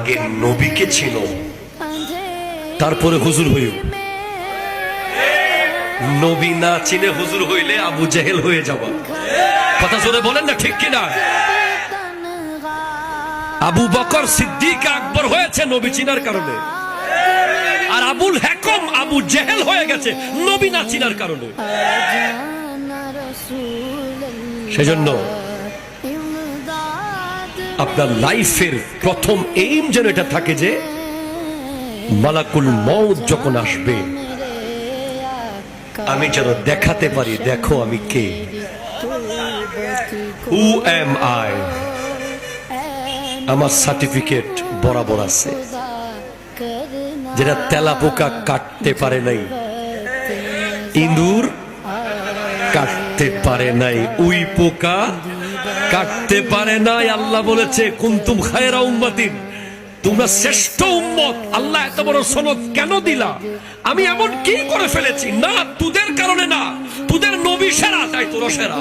আগে নবীকে চিনো, তারপরে হুজুর হইও। নবী না চিনে হুজুর হইলে আবু জেহেল হয়ে যাবা। কথা জোরে বলেন না, ঠিক কিনা? আবু বকর সিদ্দিক আকবর হয়েছে নবী চিনার কারণে, আর আবুল হেকম আবু জেহেল হয়ে গেছে নবী না চিনার কারণে। সেজন্য আপনার লাইফের প্রথম এইম যেন এটা থাকে যে মালাকুল মউত যখন আসবে আমি যেন দেখাতে পারি, দেখো আমি কে, হু এম আই। আমার সার্টিফিকেট বরাবর আছে, যেটা তেলাপোকা কাটতে পারে নাই, ইঁদুর কাটতে পারে নাই, উই পোকা কাটতে পারে নাই। আল্লাহ বলেছে কুনতুম খায়রা উম্মাতিন, তোমরা শ্রেষ্ঠ উম্মত। আল্লাহ এত বড় সনদ কেন দিলা? আমি এমন কি করে ফেলেছি? না, তোদের কারণে না, তোদের নবী সেরা, তাই তোরা সেরা।